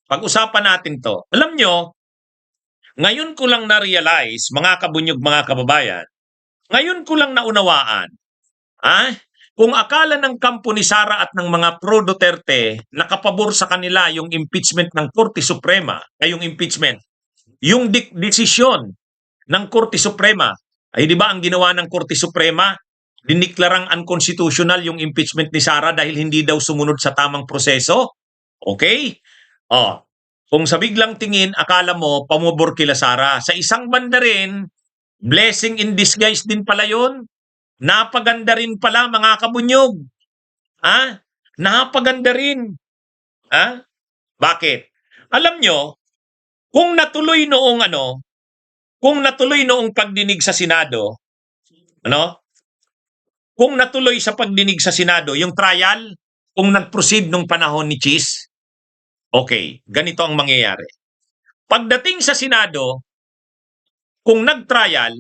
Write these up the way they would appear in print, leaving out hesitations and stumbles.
Pag-usapan natin to. Alam nyo, ngayon ko lang na-realize, mga kabunyog, mga kababayan, ngayon ko lang naunawaan, kung akala ng kampo ni Sara at ng mga pro-Duterte nakapabor sa kanila yung impeachment ng Korte Suprema, ay yung impeachment, yung desisyon ng Korte Suprema, ay di ba ang ginawa ng Korte Suprema, diniklarang unconstitutional yung impeachment ni Sara dahil hindi daw sumunod sa tamang proseso? Okay? Oh, kung sa biglang tingin, akala mo pamobor kila Sara. Sa isang banda rin, blessing in disguise din pala yun. Napaganda rin pala, mga kabunyog. Napaganda rin. Bakit? Alam nyo, kung natuloy noong pagdinig sa Senado, kung natuloy sa pagdinig sa Senado, yung trial, kung nag-proceed nung panahon ni Cheese, okay, ganito ang mangyayari. Pagdating sa Senado, kung nag-trial,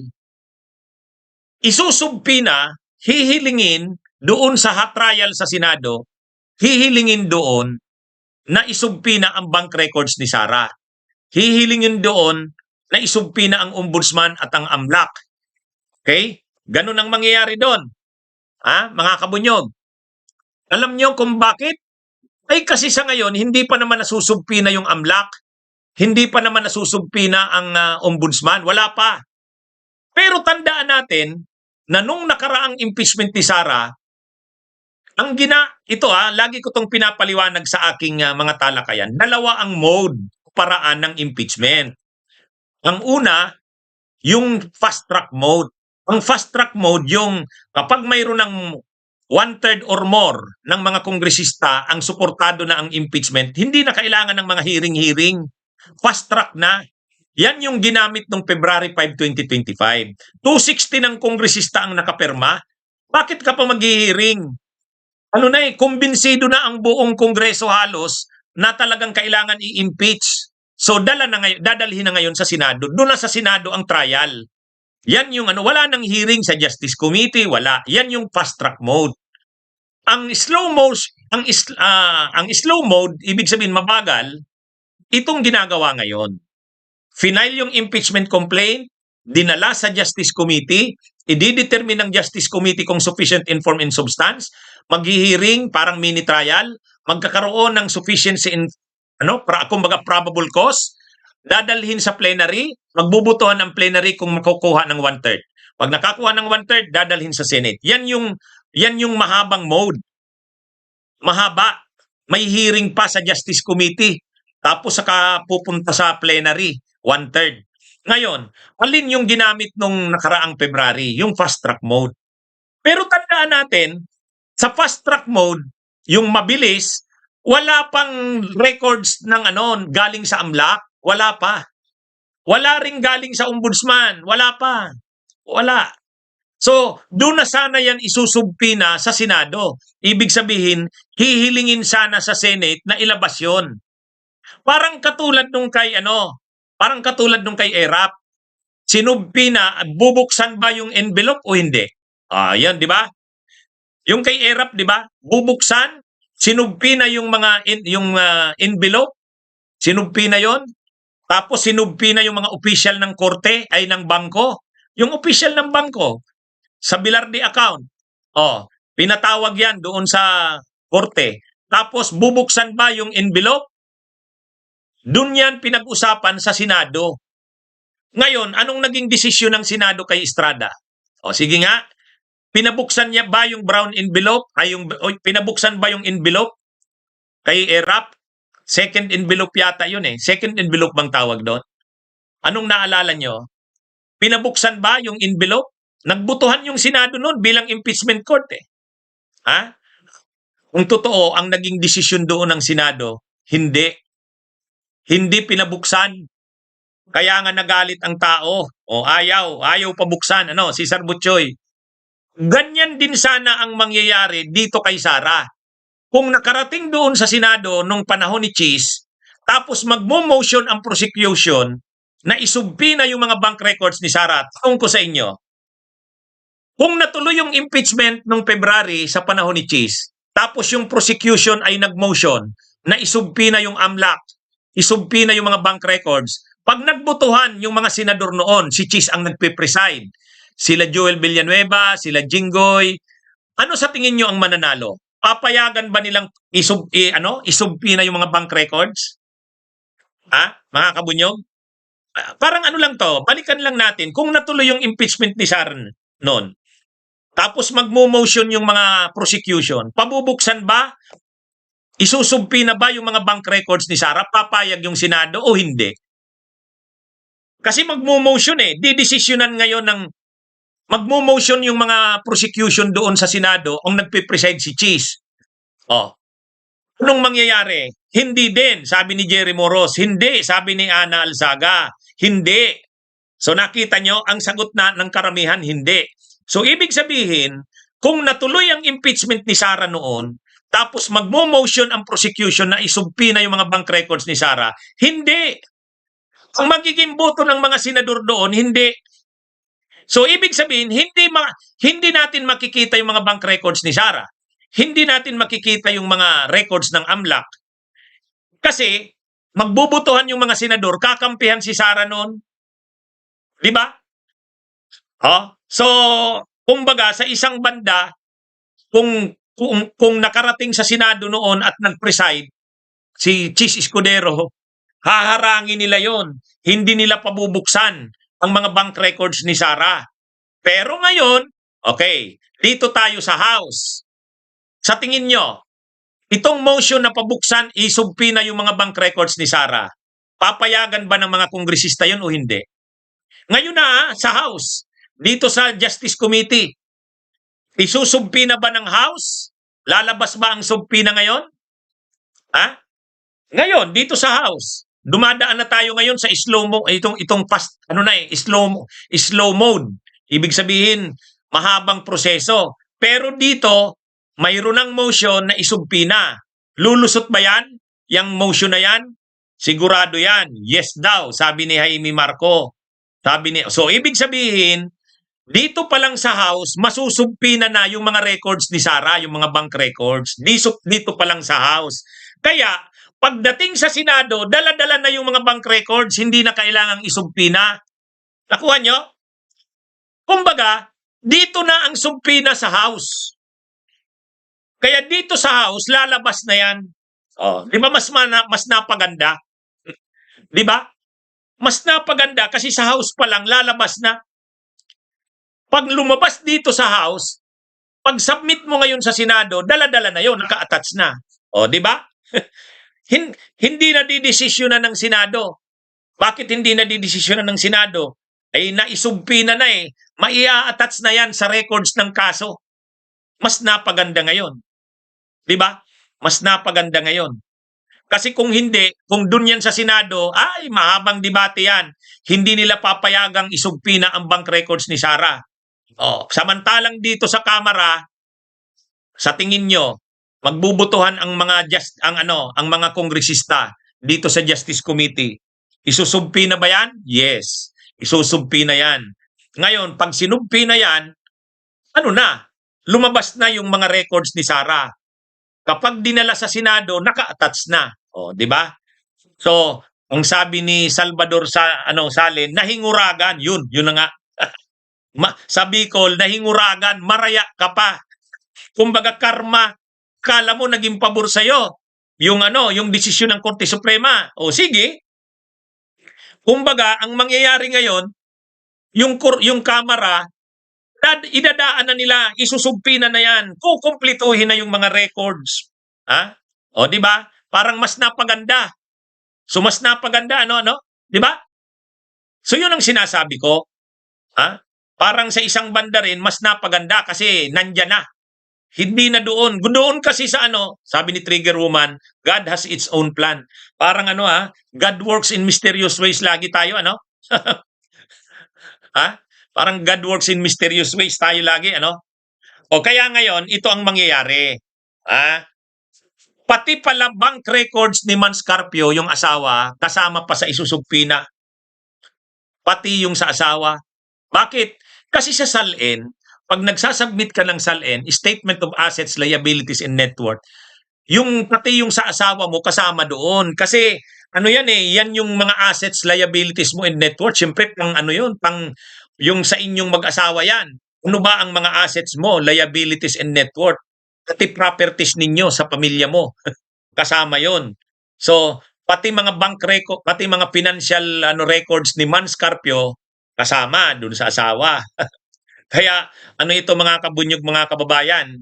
isusubpina, hihilingin doon sa trial sa Senado, hihilingin doon na isubpina ang bank records ni Sara. Hihilingin doon na isubpina ang ombudsman at ang AMLAC. Okay? Ganun ang mangyayari doon. Mga kabunyog. Alam niyo kung bakit? Ay kasi sa ngayon, hindi pa naman nasusubpina yung AMLAC. Hindi pa naman nasusubpina ang ombudsman. Wala pa. Pero tandaan natin na nung nakaraang impeachment ni Sara, lagi ko itong pinapaliwanag sa aking mga talakayan. Dalawa ang mode, paraan ng impeachment. Ang una, yung fast track mode. Ang fast track mode, yung kapag mayroon ng 1/3 or more ng mga kongresista ang suportado na ang impeachment, hindi na kailangan ng mga hearing-hearing. Fast track na. Yan yung ginamit noong February 5, 2025. 260 ng kongresista ang nakapirma. Bakit ka pa mag-hearing? Kumbinsido na ang buong kongreso halos na talagang kailangan i-impeach. So dadalhin na ngayon sa Senado. Doon na sa Senado ang trial. Yan yung wala nang hearing sa Justice Committee, wala. Yan yung fast track mode. Ang slow mode, ibig sabihin mabagal, itong ginagawa ngayon. Final yung impeachment complaint, dinala sa Justice Committee, i-determine ng Justice Committee kung sufficient in form and substance, maghihiring, parang mini trial, magkakaroon ng sufficiency in kumbaga probable cause, dadalhin sa plenary, magbubutuhan ng plenary kung makukuha ng 1/3. Pag nakakuha ng 1/3, dadalhin sa Senate. Yan yung mahabang mode. Mahaba. May hearing pa sa Justice Committee. Tapos saka pupunta sa plenary, 1/3. Ngayon, alin yung ginamit nung nakaraang February? Yung fast track mode. Pero tandaan natin, sa fast track mode, yung mabilis, wala pang records ng galing sa AMLAC. Wala pa. Wala ring galing sa ombudsman. Wala pa. Wala. So, doon na sana yan isusubpina sa Senado. Ibig sabihin, hihilingin sana sa Senate na ilabas yon. Parang katulad nung kay ERAP. Sinubpina, bubuksan ba yung envelope o hindi? Yan, di ba? Yung kay ERAP, di ba? Bubuksan, sinubpina yung mga envelope. Sinubpina yon. Tapos sinubpina yung mga opisyal ng korte ay ng bangko. Yung opisyal ng bangko sa Bilarde account. Pinatawag yan doon sa korte. Tapos bubuksan ba yung envelope? Doon yan pinag-usapan sa Senado. Ngayon, anong naging desisyon ng Senado kay Estrada? Sige nga. Pinabuksan niya ba yung brown envelope? Pinabuksan ba yung envelope kay ERAP? Second envelope yata yun eh. Second envelope bang tawag doon? Anong naalala nyo? Pinabuksan ba yung envelope? Nagbutuhan yung Senado noon bilang impeachment court eh. Kung totoo, ang naging desisyon doon ng Senado, hindi. Hindi pinabuksan. Kaya nga nagalit ang tao. Ayaw pabuksan. Si Sir Butchoy. Ganyan din sana ang mangyayari dito kay Sara. Kung nakarating doon sa Senado nung panahon ni Cheese, tapos magmo-motion ang prosecution na isubpina yung mga bank records ni Sara, tanong ko sa inyo, kung natuloy yung impeachment nung February sa panahon ni Cheese, tapos yung prosecution ay nag-motion na isubpina yung AMLAC, isubpina yung mga bank records. Pag nagbotohan yung mga senador noon, si Chis ang nagpe-preside. Sila Joel Villanueva, sila Jinggoy. Ano sa tingin nyo ang mananalo? Papayagan ba nilang isubpina yung mga bank records? Ha? Mga kabunyog? Parang ano lang to, balikan lang natin. Kung natuloy yung impeachment ni Sara noon, tapos magmo-motion yung mga prosecution, pabubuksan ba? Isusubpina ba yung mga bank records ni Sara? Papayag yung Senado o hindi? Kasi magmo-motion didesisyonan ngayon ng magmo-motion yung mga prosecution doon sa Senado ang nagpe-preside si Chis. Anong mangyayari? Hindi din, sabi ni Jerry Moros. Hindi, sabi ni Ana Alzaga. Hindi. So nakita nyo, ang sagot na ng karamihan, hindi. So ibig sabihin, kung natuloy ang impeachment ni Sara noon, tapos magmo-motion ang prosecution na isubpina yung mga bank records ni Sara, hindi. Ang magiging boto ng mga senador doon, hindi. So ibig sabihin, hindi natin makikita yung mga bank records ni Sara. Hindi natin makikita yung mga records ng AMLAC. Kasi magbubutuhan yung mga senador, kakampihan si Sara noon. Di ba? So, kumbaga sa isang banda, kung nakarating sa Senado noon at nag-preside si Chis Escudero, haharangin nila yon. Hindi nila pabubuksan ang mga bank records ni Sara. Pero ngayon, okay, dito tayo sa House. Sa tingin nyo, itong motion na pabuksan, isubpina yung mga bank records ni Sara, papayagan ba ng mga kongresista yun o hindi? Ngayon na sa House, dito sa Justice Committee, isusubpina ba ng House? Lalabas ba ang subpina ngayon? Ngayon, dito sa House, dumadaan na tayo ngayon sa slow mo, itong fast, slow mode. Ibig sabihin, mahabang proseso. Pero dito, mayroon ng motion na isubpina. Lulusot ba yan? Yang motion na yan? Sigurado yan. Yes daw, sabi ni Jaime Marco. So, ibig sabihin, dito pa lang sa House, masusubpina na yung mga records ni Sara, yung mga bank records. Dito pa lang sa House. Kaya, pagdating sa Senado, dala-dala na yung mga bank records, hindi na kailangang isubpina. Nakuha nyo? Kumbaga, dito na ang subpina sa House. Kaya dito sa House, lalabas na yan. Di ba mas napaganda? Di ba? Mas napaganda kasi sa House pa lang, lalabas na. Pag lumabas dito sa House, pag submit mo ngayon sa Senado, dala-dala na yun, naka-attach na. Di ba? Hindi na didesisyonan ng Senado. Bakit hindi na didesisyonan ng Senado? Ay naisubpina na maia-attach na yan sa records ng kaso. Mas napaganda ngayon. Di ba? Mas napaganda ngayon. Kasi kung hindi, kung dun yan sa Senado, ay mahabang debate yan. Hindi nila papayagang isubpina ang bank records ni Sara. Samantalang dito sa Kamara, sa tingin nyo, magbubutuhan ang mga kongresista dito sa Justice Committee. Isusubpina ba yan? Yes. Isusubpina yan. Ngayon, pag sinubpina yan, lumabas na yung mga records ni Sara. Kapag dinala sa Senado, naka-attach na. Di ba? So, ang sabi ni Salvador Salen, nahinguragan. Yun na nga. Sa Bicol, nahinguragan, maraya ka pa. Kumbaga karma, kala mo naging pabor sa'yo. Yung desisyon ng Korte Suprema. Sige. Kumbaga, ang mangyayari ngayon, yung Kamara, idadaan na nila, isusubpina na yan, kukumplituhin na yung mga records. Di ba? Parang mas napaganda. So mas napaganda, di ba? So yun ang sinasabi ko. Parang sa isang banda rin, mas napaganda kasi nandyan na. Hindi na doon. Doon kasi sa sabi ni Trigger Woman, God has its own plan. Parang God works in mysterious ways lagi tayo, Parang God works in mysterious ways tayo lagi, kaya ngayon, ito ang mangyayari. Pati pala bank records ni Mans Carpio, yung asawa, kasama pa sa isusubpina. Pati yung sa asawa. Bakit? Kasi sa SALN, pag nagsasubmit ka ng SALN, Statement of Assets, Liabilities, and Net Worth, pati yung sa asawa mo kasama doon. Kasi ano yan eh, yan yung mga assets, liabilities mo and net worth. Siyempre, pang ano yun, pang yung sa inyong mag-asawa yan. Ano ba ang mga assets mo, liabilities and net worth? Pati properties ninyo sa pamilya mo, kasama yon. So, pati mga bank record, pati mga financial records ni Man Scarpio, kasama dun sa asawa. Kaya, ano ito mga kabunyog, mga kababayan?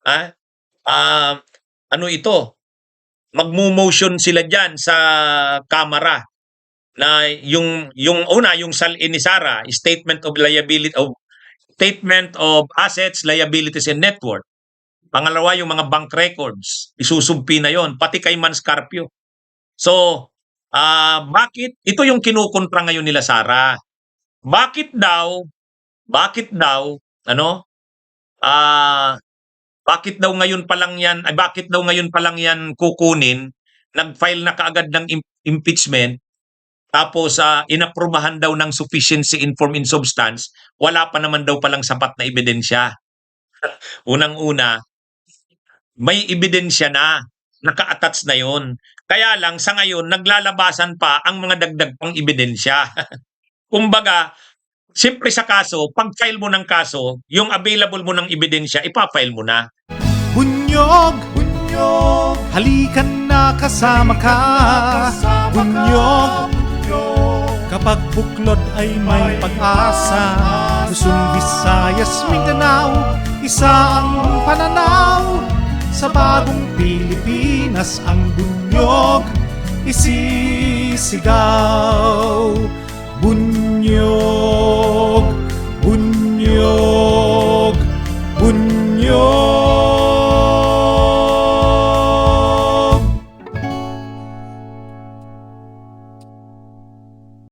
Ah, ah, ano ito? Magmo-motion sila diyan sa Kamara na yung una yung salin ni Sara, statement of assets, liabilities and net worth. Pangalawa yung mga bank records, isusumpi na yon pati kay Man Scarpio. So, bakit ito yung kinukontra ngayon nila Sara? Bakit daw ano? Ah bakit daw ngayon pa lang yan, ay bakit daw ngayon pa lang yan kukunin, nag-file na kaagad ng impeachment, tapos inaprubahan daw ng sufficiency in form in substance, wala pa naman daw palang sapat na ebidensya. Unang-una, may ebidensya na, naka-attach na yon. Kaya lang sa ngayon, naglalabasan pa ang mga dagdag pang ebidensya. Kumbaga, siyempre sa kaso, pag-file mo ng kaso, yung available mo ng ebidensya, ipafile mo na. Bunyog, bunyog, halikan na kasama ka. Bunyog, kapag buklod ay may pag-asa. Luzon, Visayas, Mindanao, isa ang pananaw. Sa bagong Pilipinas ang bunyog isisigaw. Bunyog.